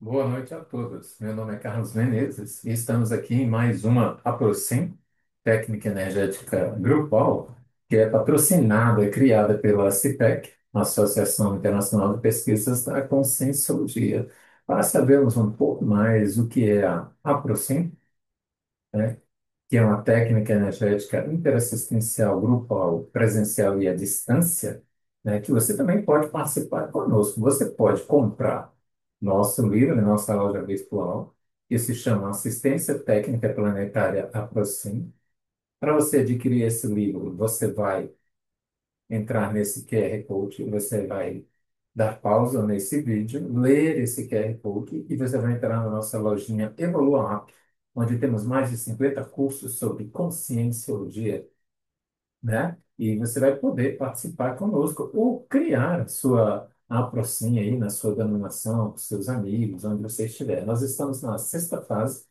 Boa noite a todos. Meu nome é Carlos Menezes e estamos aqui em mais uma Aproxim, técnica energética grupal, que é patrocinada e criada pela CIPEC, Associação Internacional de Pesquisas da Conscienciologia. Para sabermos um pouco mais o que é a Aproxim, né, que é uma técnica energética interassistencial grupal, presencial e à distância, né, que você também pode participar conosco. Você pode comprar nosso livro na nossa loja virtual, que se chama Assistência Técnica Planetária Aproxim. Para você adquirir esse livro, você vai entrar nesse QR Code, você vai dar pausa nesse vídeo, ler esse QR Code e você vai entrar na nossa lojinha Evolua App, onde temos mais de 50 cursos sobre conscienciologia, né? E você vai poder participar conosco ou criar a sua Aprocin aí na sua denominação, com seus amigos, onde você estiver. Nós estamos na sexta fase,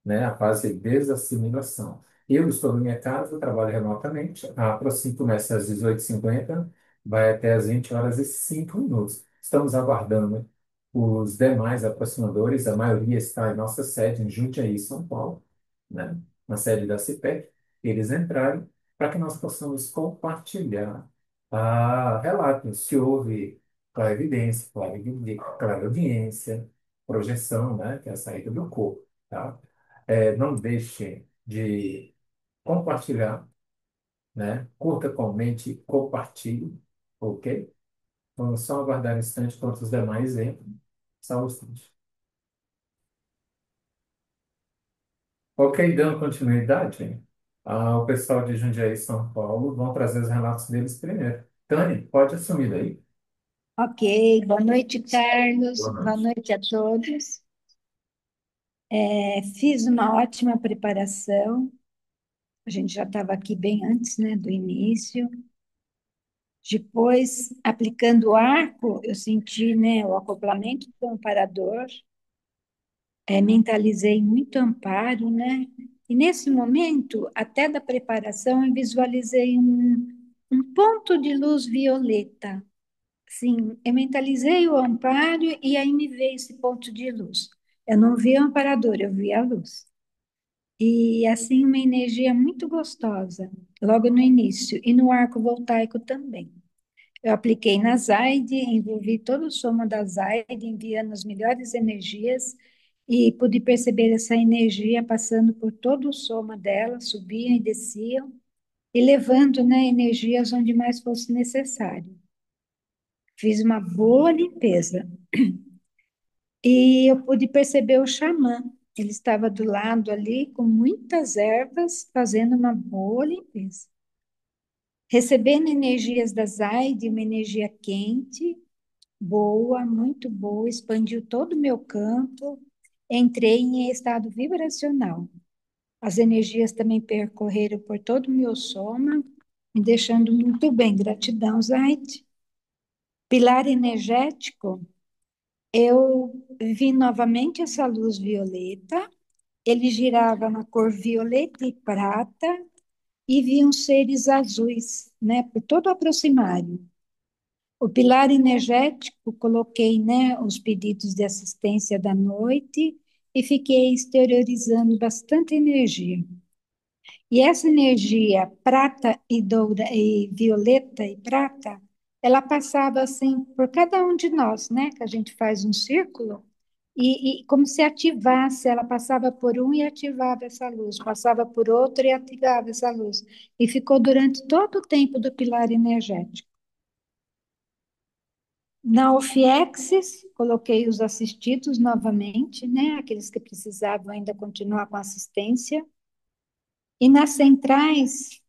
né, a fase de desassimilação. Eu estou na minha casa, trabalho remotamente. A Prosim começa às 18h50, vai até às 20h05. Estamos aguardando os demais aproximadores, a maioria está em nossa sede, em Jundiaí, São Paulo, né, na sede da CIPEC, eles entrarem para que nós possamos compartilhar relatos se houve clarividência, clariaudiência, projeção, né, que é a saída do corpo, tá? Não deixe de compartilhar, né? Curta, comente, compartilhe, ok? Vamos só aguardar um instante enquanto os demais entram. Só um instante. Ok, dando continuidade, o pessoal de Jundiaí, São Paulo, vão trazer os relatos deles primeiro. Tânia, pode assumir daí. Ok, boa noite, Carlos. Boa Boa noite. noite a todos. Fiz uma ótima preparação. A gente já estava aqui bem antes, né, do início. Depois, aplicando o arco, eu senti, né, o acoplamento do amparador. Mentalizei muito amparo, né? E nesse momento, até da preparação, eu visualizei um ponto de luz violeta. Sim, eu mentalizei o amparo e aí me veio esse ponto de luz. Eu não vi o amparador, eu vi a luz. E assim, uma energia muito gostosa, logo no início, e no arco voltaico também. Eu apliquei na Zaide, envolvi todo o soma da Zaide, enviando as melhores energias, e pude perceber essa energia passando por todo o soma dela, subiam e desciam, e levando, né, energias onde mais fosse necessário. Fiz uma boa limpeza. E eu pude perceber o xamã. Ele estava do lado ali com muitas ervas, fazendo uma boa limpeza. Recebendo energias da Zaide, uma energia quente, boa, muito boa, expandiu todo o meu campo. Entrei em estado vibracional. As energias também percorreram por todo o meu soma, me deixando muito bem. Gratidão, Zaide. Pilar energético, eu vi novamente essa luz violeta. Ele girava na cor violeta e prata e vi uns seres azuis, né, por todo o aproximário. O pilar energético, coloquei, né, os pedidos de assistência da noite e fiquei exteriorizando bastante energia. E essa energia prata e doura e violeta e prata, ela passava assim por cada um de nós, né, que a gente faz um círculo e como se ativasse, ela passava por um e ativava essa luz, passava por outro e ativava essa luz. E ficou durante todo o tempo do pilar energético. Na OFIEXS, coloquei os assistidos novamente, né? Aqueles que precisavam ainda continuar com assistência. E nas centrais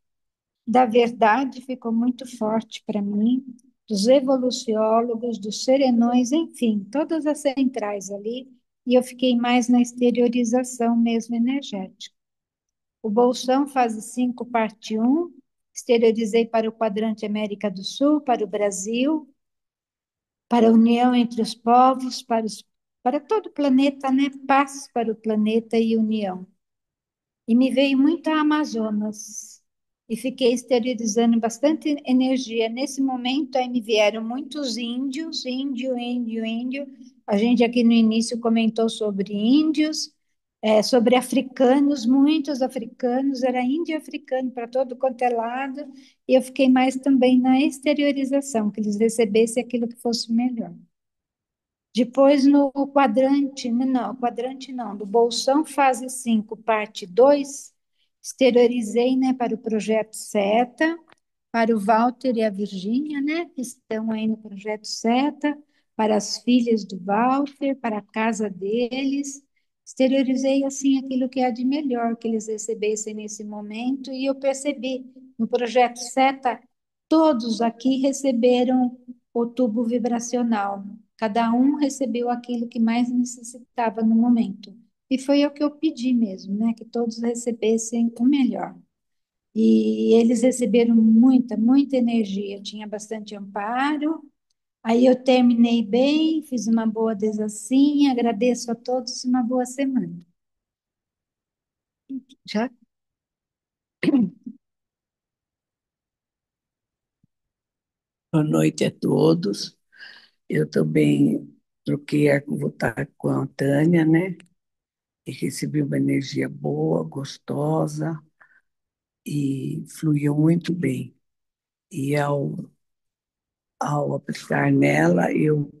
da verdade ficou muito forte para mim, dos evoluciólogos, dos serenões, enfim, todas as centrais ali, e eu fiquei mais na exteriorização mesmo energética. O Bolsão fase 5 parte um, exteriorizei para o quadrante América do Sul, para o Brasil, para a união entre os povos, para todo o planeta, né? Paz para o planeta e união. E me veio muito a Amazonas. e fiquei exteriorizando bastante energia. Nesse momento, aí me vieram muitos índios, índio. A gente aqui no início comentou sobre índios, sobre africanos, muitos africanos, era índio e africano para todo quanto é lado, e eu fiquei mais também na exteriorização, que eles recebessem aquilo que fosse melhor. Depois no quadrante não, do Bolsão fase 5 parte 2 exteriorizei, né, para o projeto Seta, para o Walter e a Virgínia, né, que estão aí no projeto Seta, para as filhas do Walter, para a casa deles. Exteriorizei, assim, aquilo que é de melhor que eles recebessem nesse momento, e eu percebi, no projeto Seta, todos aqui receberam o tubo vibracional. Cada um recebeu aquilo que mais necessitava no momento. E foi o que eu pedi mesmo, né? Que todos recebessem o melhor. E eles receberam muita energia. Tinha bastante amparo. Aí eu terminei bem, fiz uma boa desassinha. Agradeço a todos e uma boa semana. Já? Boa noite a todos. Eu também troquei a votar com a Tânia, né? E recebi uma energia boa, gostosa e fluiu muito bem. E ao aplicar nela, eu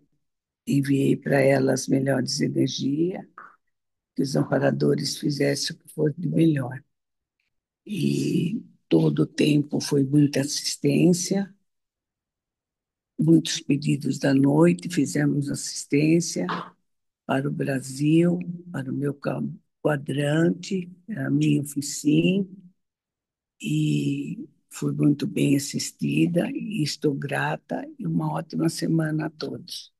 enviei para ela as melhores energias, que os amparadores fizessem o que for de melhor. E todo o tempo foi muita assistência, muitos pedidos da noite, fizemos assistência para o Brasil, para o meu quadrante, a minha oficina, e fui muito bem assistida e estou grata e uma ótima semana a todos.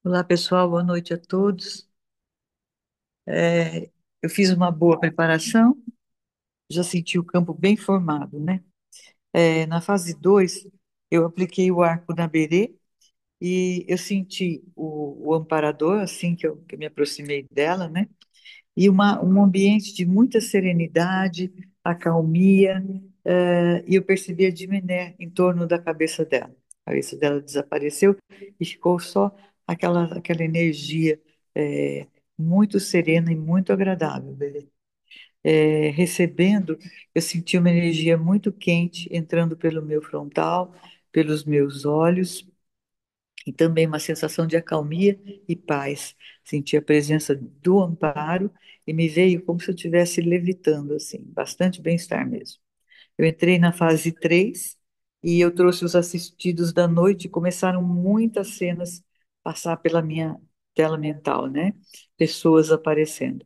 Olá, pessoal, boa noite a todos. Eu fiz uma boa preparação, já senti o campo bem formado, né? Na fase 2, eu apliquei o arco na berê e eu senti o amparador, assim que eu me aproximei dela, né? E um ambiente de muita serenidade, acalmia, e eu percebi a Diminé em torno da cabeça dela. A cabeça dela desapareceu e ficou só aquela energia muito serena e muito agradável, Belê. Recebendo, eu senti uma energia muito quente entrando pelo meu frontal, pelos meus olhos, e também uma sensação de acalmia e paz. Senti a presença do amparo e me veio como se eu estivesse levitando, assim, bastante bem-estar mesmo. Eu entrei na fase 3 e eu trouxe os assistidos da noite, e começaram muitas cenas passar pela minha tela mental, né? Pessoas aparecendo.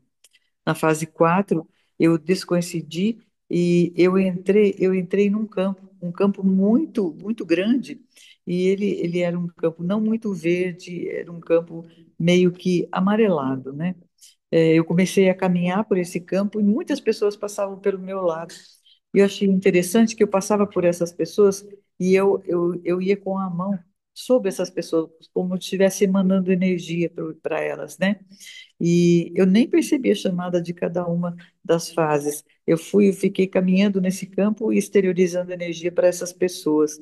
Na fase 4 eu descoincidi e eu entrei num campo, um campo muito grande, e ele era um campo não muito verde, era um campo meio que amarelado, né? Eu comecei a caminhar por esse campo e muitas pessoas passavam pelo meu lado. E eu achei interessante que eu passava por essas pessoas e eu ia com a mão sobre essas pessoas, como se estivesse emanando energia para elas, né? E eu nem percebi a chamada de cada uma das fases. Eu fiquei caminhando nesse campo e exteriorizando energia para essas pessoas.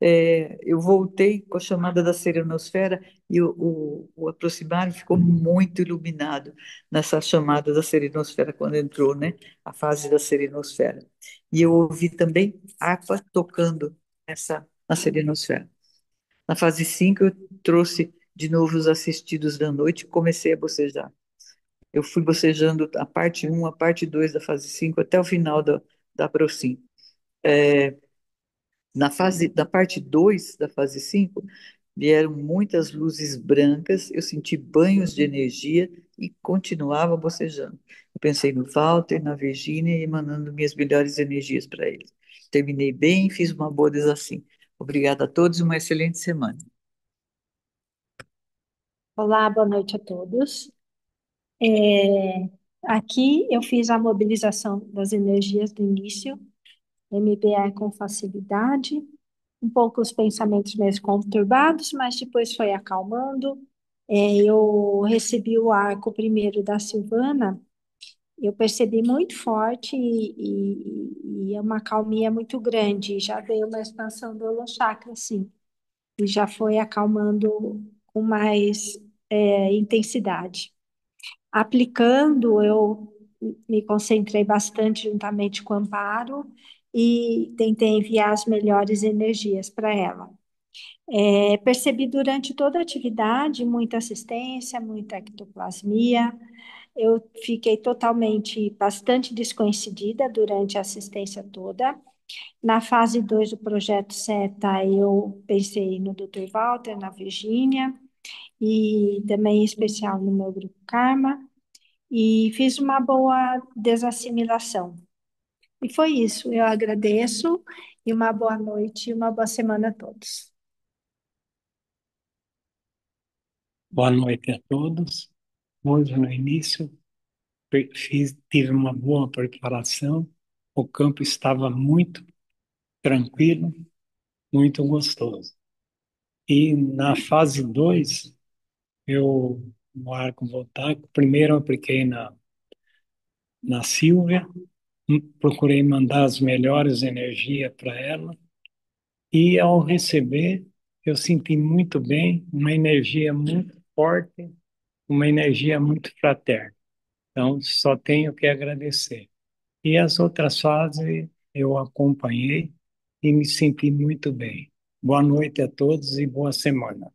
Eu voltei com a chamada da serenosfera e o aproximar ficou muito iluminado nessa chamada da serenosfera quando entrou, né? A fase da serenosfera. E eu ouvi também harpa tocando na serenosfera. Na fase 5 eu trouxe de novo os assistidos da noite e comecei a bocejar. Eu fui bocejando a parte um, a parte 2 da fase 5 até o final da Procin. Da parte 2 da fase 5 vieram muitas luzes brancas, eu senti banhos de energia e continuava bocejando. Eu pensei no Walter, na Virgínia e emanando minhas melhores energias para eles. Terminei bem, fiz uma boa desassim. Obrigada a todos e uma excelente semana. Olá, boa noite a todos. Aqui eu fiz a mobilização das energias do início, MBA com facilidade, um pouco os pensamentos meio conturbados, mas depois foi acalmando. Eu recebi o arco primeiro da Silvana, Eu percebi muito forte e é uma calmia muito grande. Já veio uma expansão do holochakra, assim, e já foi acalmando com mais intensidade. Aplicando, eu me concentrei bastante juntamente com o Amparo e tentei enviar as melhores energias para ela. Percebi durante toda a atividade muita assistência, muita ectoplasmia. Eu fiquei totalmente, bastante desconhecida durante a assistência toda. Na fase 2 do projeto SETA, eu pensei no Dr. Walter, na Virgínia, e também em especial no meu grupo Karma, e fiz uma boa desassimilação. E foi isso. Eu agradeço, e uma boa noite e uma boa semana a todos. Boa noite a todos. Hoje, no início, tive uma boa preparação. O campo estava muito tranquilo, muito gostoso. E na fase 2, no arco voltaico, primeiro eu apliquei na Silvia, procurei mandar as melhores energias para ela. E ao receber, eu senti muito bem, uma energia muito forte, uma energia muito fraterna. Então, só tenho que agradecer. E as outras fases eu acompanhei e me senti muito bem. Boa noite a todos e boa semana.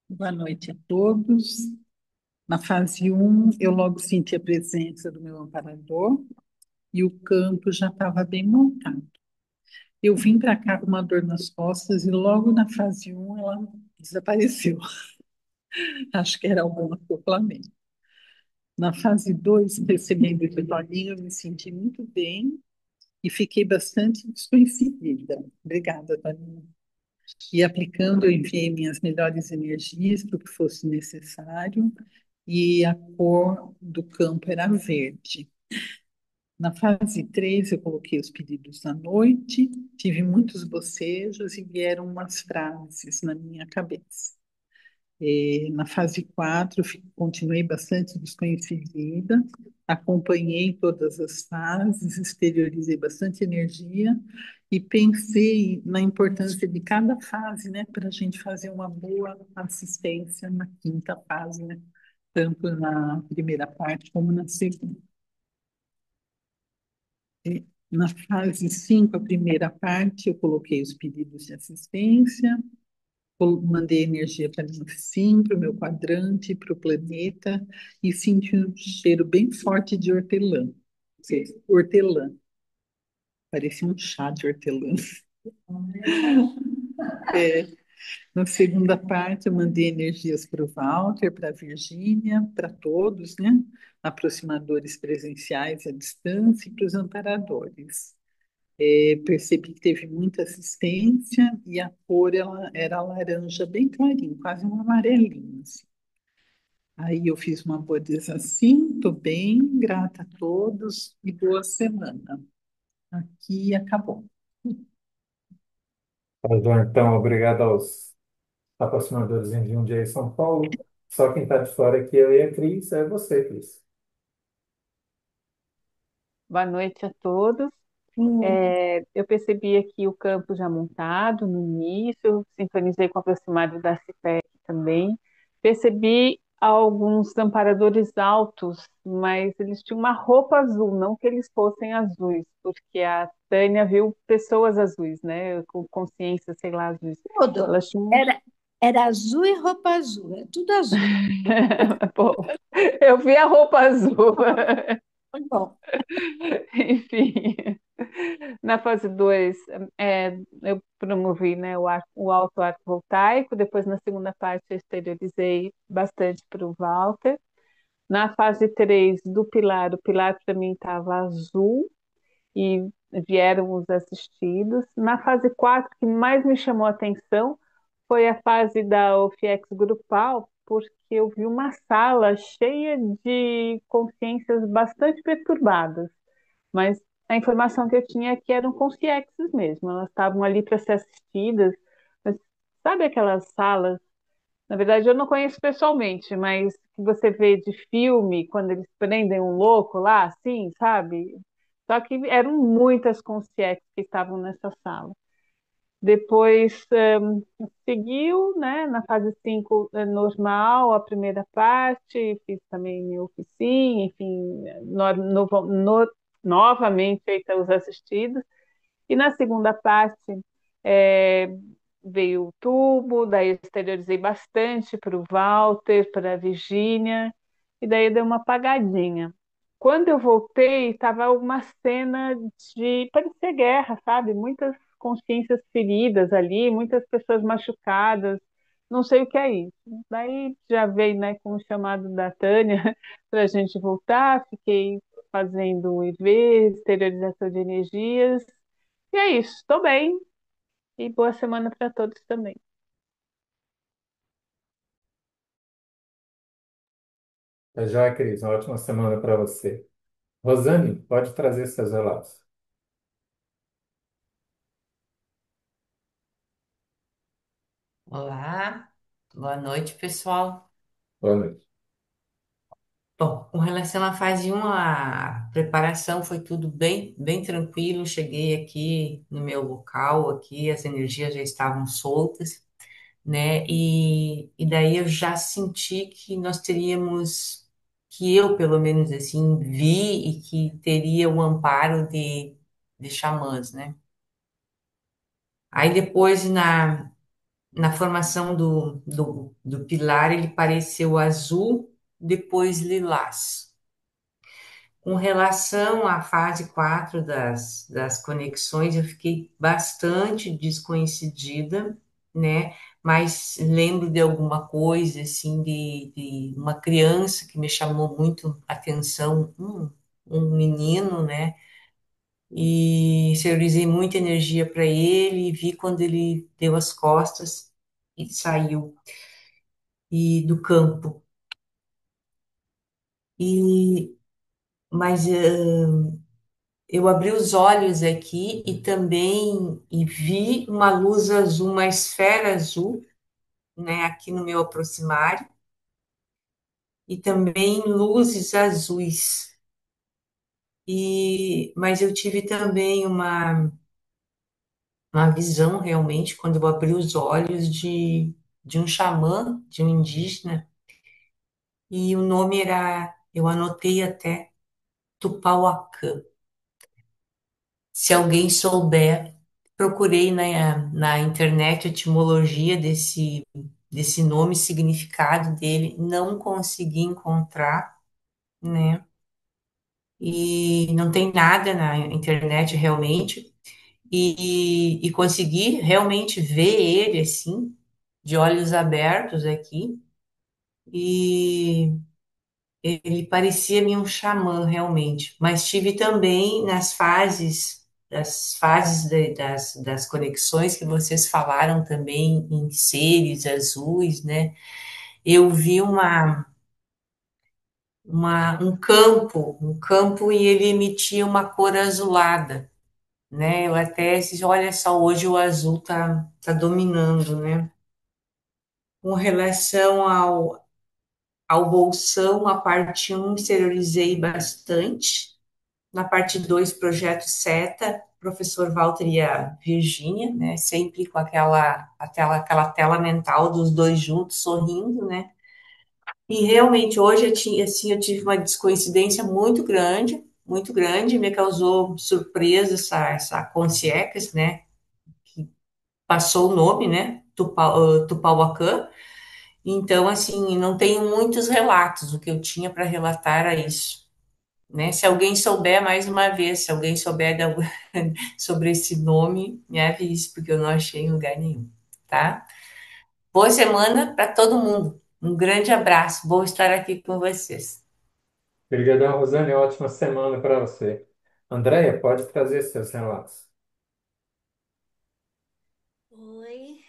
Boa noite a todos. Na fase um, eu logo senti a presença do meu amparador e o campo já estava bem montado. Eu vim para cá com uma dor nas costas e logo na fase um ela desapareceu. Acho que era algum acoplamento. Na fase 2, recebendo o Toninho, eu me senti muito bem e fiquei bastante desconhecida. Obrigada, Toninho. E aplicando, eu enviei minhas melhores energias para o que fosse necessário e a cor do campo era verde. Na fase 3, eu coloquei os pedidos à noite, tive muitos bocejos e vieram umas frases na minha cabeça. Na fase 4, continuei bastante desconhecida, acompanhei todas as fases, exteriorizei bastante energia e pensei na importância de cada fase, né, para a gente fazer uma boa assistência na quinta fase, né, tanto na primeira parte como na segunda. Na fase 5, a primeira parte, eu coloquei os pedidos de assistência, mandei energia para mim, sim, para o meu quadrante, para o planeta, e senti um cheiro bem forte de hortelã. Hortelã. Parecia um chá de hortelã. É, na segunda parte, eu mandei energias para o Walter, para a Virgínia, para todos, né? Aproximadores presenciais à distância e para os amparadores. Percebi que teve muita assistência e a cor ela era laranja bem clarinho, quase um amarelinho, assim. Aí eu fiz uma boa assim, estou bem, grata a todos e boa semana. Aqui acabou. Tá bom, então, obrigado aos aproximadores em Jundiaí e São Paulo. Só quem está de fora aqui, eu e a Cris, é você, Cris. Boa noite a todos. Eu percebi aqui o campo já montado no início, sincronizei com o aproximado da CIPEC também. Percebi alguns amparadores altos, mas eles tinham uma roupa azul, não que eles fossem azuis, porque a Tânia viu pessoas azuis, né? Com consciência, sei lá, azuis. Tudo. Elas tinham. Era azul e roupa azul, é tudo azul. Bom, eu vi a roupa azul. Foi bom. Enfim. Na fase 2, eu promovi, né, o alto arco voltaico, depois na segunda parte eu exteriorizei bastante para o Walter. Na fase 3 do pilar, o pilar para mim estava azul e vieram os assistidos. Na fase 4, o que mais me chamou a atenção foi a fase da OFIEX grupal, porque eu vi uma sala cheia de consciências bastante perturbadas, mas a informação que eu tinha é que eram consciências mesmo, elas estavam ali para ser assistidas, mas Sabe aquelas salas? Na verdade, eu não conheço pessoalmente, mas que você vê de filme, quando eles prendem um louco lá, assim, sabe? Só que eram muitas concierges que estavam nessa sala. Depois seguiu, né, na fase 5 normal, a primeira parte, fiz também oficina, enfim, novamente feita os assistidos. E na segunda parte é, veio o tubo, daí eu exteriorizei bastante para o Walter, para a Virgínia, e daí deu uma apagadinha. Quando eu voltei, estava uma cena de parecer guerra, sabe? Muitas consciências feridas ali, muitas pessoas machucadas. Não sei o que é isso. Daí já veio, né, com o chamado da Tânia para a gente voltar. Fiquei fazendo o IV, exteriorização de energias. E é isso. Estou bem e boa semana para todos também. Tá joia, Cris. Uma ótima semana para você. Rosane, pode trazer seus relatos. Olá, boa noite, pessoal. Boa noite. Bom, com relação à fase 1, a preparação foi tudo bem tranquilo. Cheguei aqui no meu local, aqui as energias já estavam soltas, né? E daí eu já senti que nós teríamos, que eu pelo menos assim vi e que teria o amparo de xamãs, né? Aí depois na formação do pilar, ele pareceu azul, depois lilás. Com relação à fase 4 das conexões, eu fiquei bastante desconhecida, né? Mas lembro de alguma coisa, assim, de uma criança que me chamou muito a atenção, um menino, né? E exteriorizei muita energia para ele e vi quando ele deu as costas e saiu do campo. E, mas eu abri os olhos aqui e também vi uma luz azul, uma esfera azul, né, aqui no meu aproximário, e também luzes azuis. Mas eu tive também uma visão realmente quando eu abri os olhos de um xamã, de um indígena, e o nome era, eu anotei até, Tupauacã. Se alguém souber, procurei na internet a etimologia desse nome, significado dele, não consegui encontrar, né? E não tem nada na internet realmente. E consegui realmente ver ele assim, de olhos abertos aqui. E ele parecia-me um xamã realmente, mas tive também das fases das conexões que vocês falaram também em seres azuis, né? Eu vi um campo e ele emitia uma cor azulada, né? Eu até disse, olha só, hoje o azul tá dominando, né? Com relação ao bolsão, a parte um exteriorizei bastante. Na parte 2 projeto Seta, professor Walter e a Virgínia, né? Sempre com aquela tela mental dos dois juntos, sorrindo, né? E realmente hoje assim, eu tive uma descoincidência muito grande, me causou surpresa essa Concierge, né? Que passou o nome, né? Tupauacã. Então, assim, não tenho muitos relatos, o que eu tinha para relatar era isso, né? Se alguém souber, mais uma vez, se alguém souber sobre esse nome, me avise, porque eu não achei em lugar nenhum, tá? Boa semana para todo mundo. Um grande abraço. Bom estar aqui com vocês. Obrigadão, Rosane. Ótima semana para você. Andréia, pode trazer seus relatos. Oi,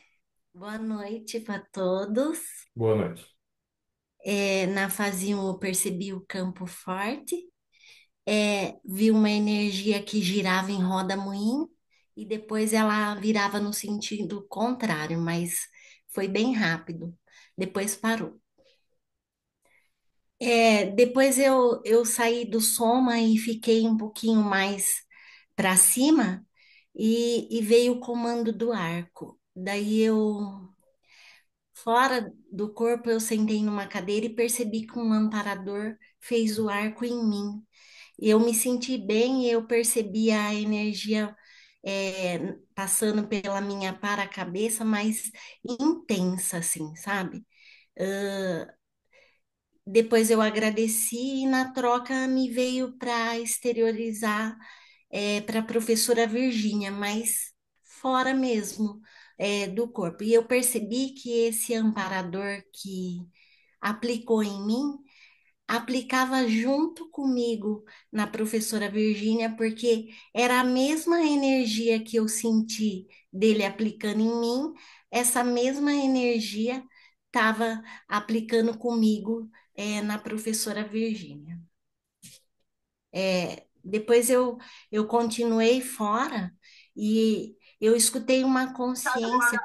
boa noite para todos. Boa noite. Na fase 1 eu percebi o campo forte, vi uma energia que girava em roda moinho e depois ela virava no sentido contrário, mas Foi bem rápido. Depois parou. Depois eu saí do soma e fiquei um pouquinho mais para cima e veio o comando do arco. Daí fora do corpo, eu sentei numa cadeira e percebi que um amparador fez o arco em mim. Eu me senti bem e eu percebi a energia passando pela minha para-cabeça, mas intensa, assim, sabe? Depois eu agradeci e na troca me veio para exteriorizar para a professora Virgínia, mas fora mesmo do corpo. E eu percebi que esse amparador que aplicou em mim aplicava junto comigo na professora Virgínia, porque era a mesma energia que eu senti dele aplicando em mim, essa mesma energia estava aplicando comigo na professora Virgínia. Depois eu continuei fora e eu escutei uma consciência.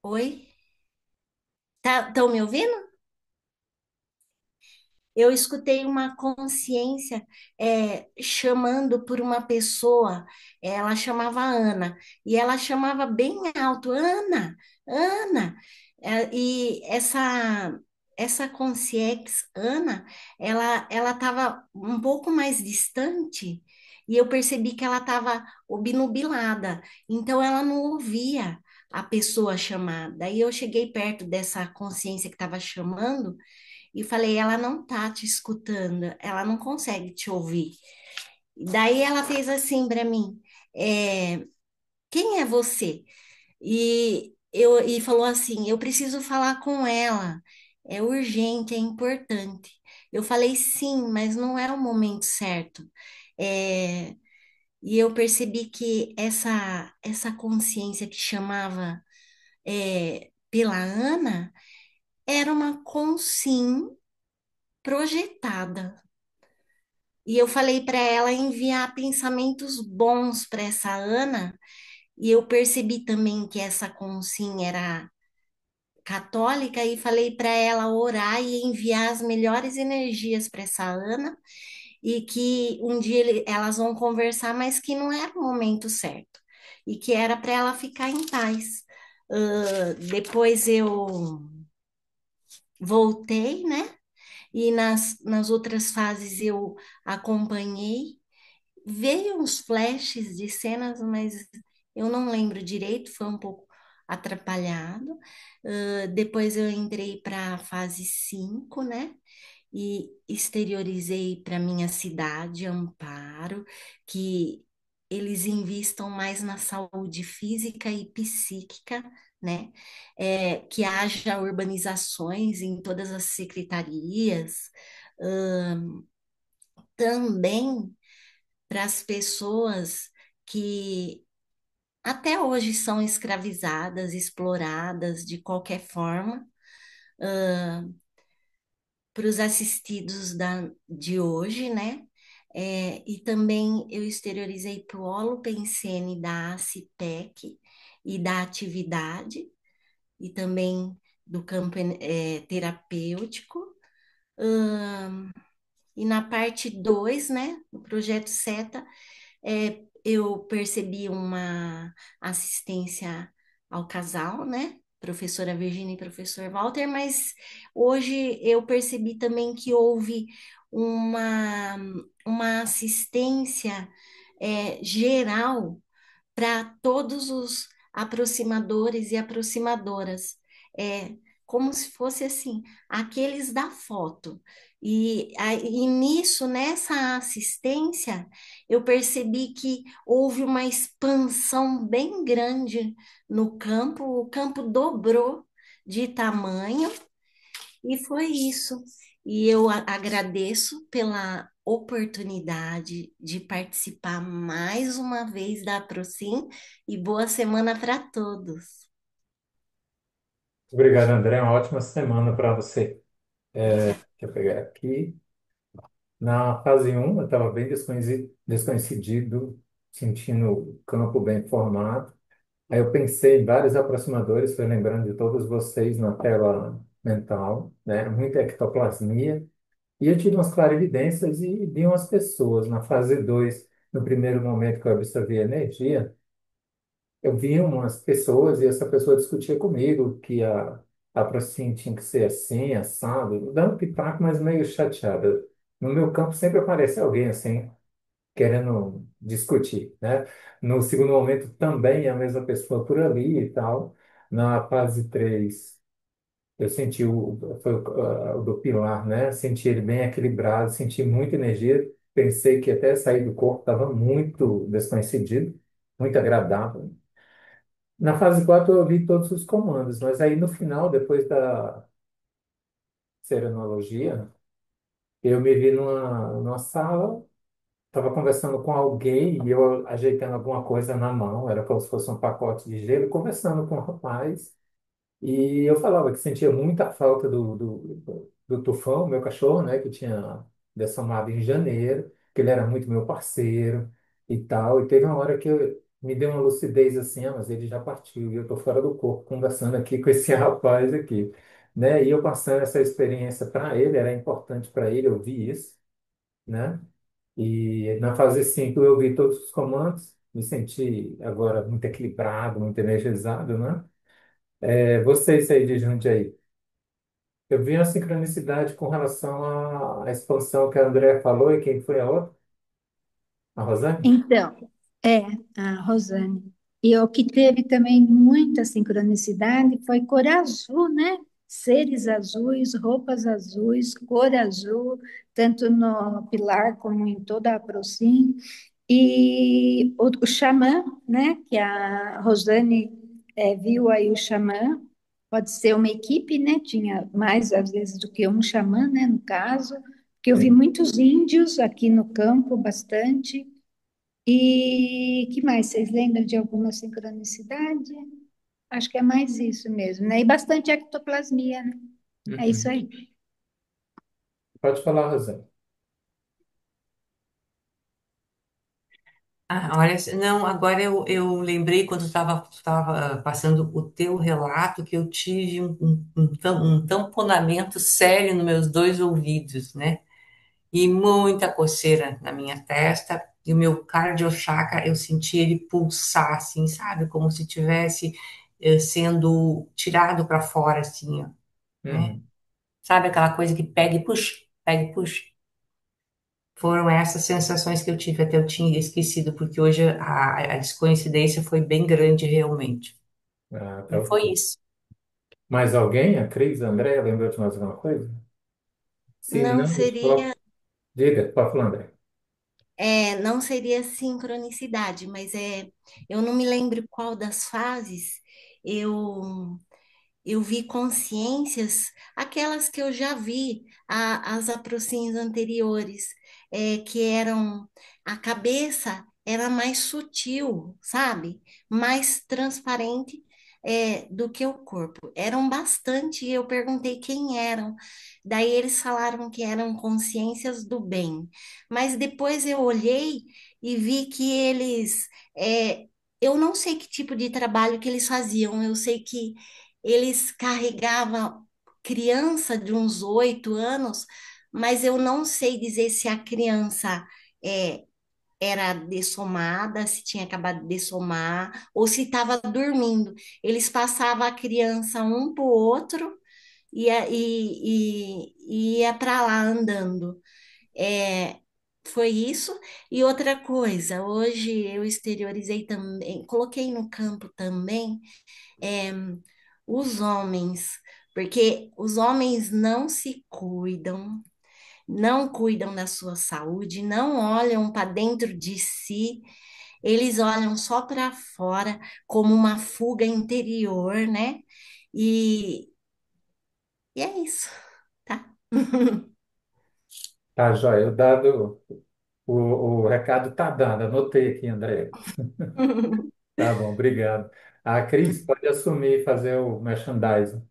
Oi? Estão me ouvindo? Eu escutei uma consciência chamando por uma pessoa, ela chamava Ana, e ela chamava bem alto, Ana, Ana. E essa consciência, Ana, ela estava um pouco mais distante, e eu percebi que ela estava obnubilada, então ela não ouvia a pessoa chamar. Daí eu cheguei perto dessa consciência que estava chamando, e falei, ela não tá te escutando, ela não consegue te ouvir. Daí ela fez assim para mim, quem é você? E falou assim, eu preciso falar com ela, é urgente, é importante. Eu falei sim, mas não é o momento certo. É, e eu percebi que essa consciência que chamava pela Ana era uma consim projetada. E eu falei para ela enviar pensamentos bons para essa Ana, e eu percebi também que essa Consim era católica e falei para ela orar e enviar as melhores energias para essa Ana e que um dia elas vão conversar, mas que não era o momento certo e que era para ela ficar em paz. Depois eu voltei, né? E nas outras fases eu acompanhei. Veio uns flashes de cenas, mas eu não lembro direito, foi um pouco atrapalhado. Depois eu entrei para a fase 5, né? E exteriorizei para minha cidade, Amparo, que eles investam mais na saúde física e psíquica, né? Que haja urbanizações em todas as secretarias. Também para as pessoas que até hoje são escravizadas, exploradas de qualquer forma, para os assistidos de hoje, né? E também eu exteriorizei para o Holopensene da ACIPEC e da atividade, e também do campo terapêutico. E na parte 2, né, no projeto SETA, eu percebi uma assistência ao casal, né? Professora Virginia e professor Walter, mas hoje eu percebi também que houve uma, uma assistência geral para todos os aproximadores e aproximadoras. É como se fosse assim, aqueles da foto. E nisso, nessa assistência, eu percebi que houve uma expansão bem grande no campo, o campo dobrou de tamanho, e foi isso. E eu agradeço pela oportunidade de participar mais uma vez da Aprocim e boa semana para todos. Obrigado, André. Uma ótima semana para você. Deixa eu pegar aqui. Na fase um eu estava bem desconhecido, sentindo o campo bem formado. Aí eu pensei em vários aproximadores, fui lembrando de todos vocês na tela mental, né? Muita ectoplasmia. E eu tive umas clarividências e vi umas pessoas na fase 2. No primeiro momento que eu absorvi a energia, eu vi umas pessoas e essa pessoa discutia comigo que a Procin tinha que ser assim, assado, dando pitaco, mas meio chateada. No meu campo sempre aparece alguém assim, querendo discutir, né? No segundo momento também a mesma pessoa por ali e tal. Na fase 3 eu senti o do Pilar, né? Senti ele bem equilibrado, senti muita energia. Pensei que até sair do corpo estava muito desconhecido, muito agradável. Na fase 4 eu ouvi todos os comandos, mas aí no final, depois da serenologia, eu me vi numa sala, estava conversando com alguém e eu ajeitando alguma coisa na mão, era como se fosse um pacote de gelo, conversando com o rapaz. E eu falava que sentia muita falta do Tufão, meu cachorro, né, que tinha dessomado em janeiro, que ele era muito meu parceiro e tal. E teve uma hora que me deu uma lucidez assim, ah, mas ele já partiu e eu tô fora do corpo conversando aqui com esse rapaz aqui, né? E eu passando essa experiência para ele, era importante para ele ouvir isso, né? E na fase 5 eu vi todos os comandos, me senti agora muito equilibrado, muito energizado, né? Vocês aí de Jundiaí, eu vi uma sincronicidade com relação à expansão que a Andrea falou e quem foi a outra? A Rosane? Então, é, a Rosane. E o que teve também muita sincronicidade foi cor azul, né? Seres azuis, roupas azuis, cor azul, tanto no Pilar como em toda a Procin. E o xamã, né? Que a Rosane viu aí o xamã, pode ser uma equipe, né? Tinha mais às vezes do que um xamã, né? No caso, porque eu vi Sim. muitos índios aqui no campo, bastante. E que mais? Vocês lembram de alguma sincronicidade? Acho que é mais isso mesmo, né? E bastante ectoplasmia, né? É isso Uhum. aí. Pode falar, Rosane. Ah, olha, não, agora eu lembrei quando estava passando o teu relato que eu tive um tamponamento sério nos meus dois ouvidos, né? E muita coceira na minha testa. E o meu cardiochakra, eu senti ele pulsar, assim, sabe? Como se tivesse sendo tirado para fora, assim, ó, né? Uhum. Sabe aquela coisa que pega e puxa, pega e puxa? Foram essas sensações que eu tive, até eu tinha esquecido, porque hoje a descoincidência foi bem grande realmente. Ah, tá E foi ok. isso. Mais alguém? A Cris, a Andrea, lembrou de mais alguma coisa? Se Não não, eu seria, diga, pode falar, André. não seria sincronicidade, mas eu não me lembro qual das fases eu eu vi consciências, aquelas que eu já vi, as aproximes anteriores, que eram, a cabeça era mais sutil, sabe? Mais transparente, do que o corpo. Eram bastante, e eu perguntei quem eram. Daí eles falaram que eram consciências do bem. Mas depois eu olhei e vi que eu não sei que tipo de trabalho que eles faziam, eu sei que eles carregavam criança de uns 8 anos, mas eu não sei dizer se a criança é, era dessomada, se tinha acabado de dessomar, ou se estava dormindo. Eles passavam a criança um para o outro e ia para lá andando. É, foi isso. E outra coisa, hoje eu exteriorizei também, coloquei no campo também é, os homens, porque os homens não se cuidam, não cuidam da sua saúde, não olham para dentro de si, eles olham só para fora como uma fuga interior, né? E, e é isso, tá? Tá, joia. O recado tá dado. Anotei aqui, André. Tá bom, obrigado. A Cris, pode assumir e fazer o merchandising.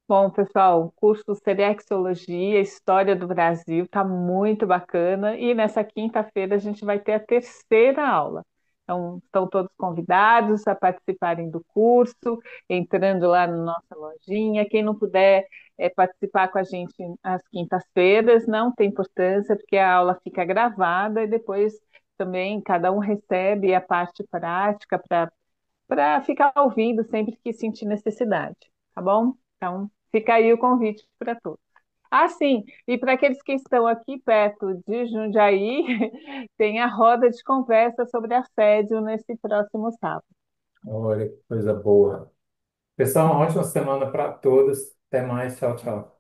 Bom, pessoal, o curso Serexologia, História do Brasil, está muito bacana. E nessa quinta-feira a gente vai ter a terceira aula. Então, estão todos convidados a participarem do curso, entrando lá na nossa lojinha. Quem não puder participar com a gente às quintas-feiras, não tem importância, porque a aula fica gravada e depois também cada um recebe a parte prática para ficar ouvindo sempre que sentir necessidade, tá bom? Então, fica aí o convite para todos. Ah, sim, e para aqueles que estão aqui perto de Jundiaí, tem a roda de conversa sobre assédio nesse próximo sábado. Olha, que coisa boa. Pessoal, uma ótima semana para todos. Até mais. Tchau, tchau.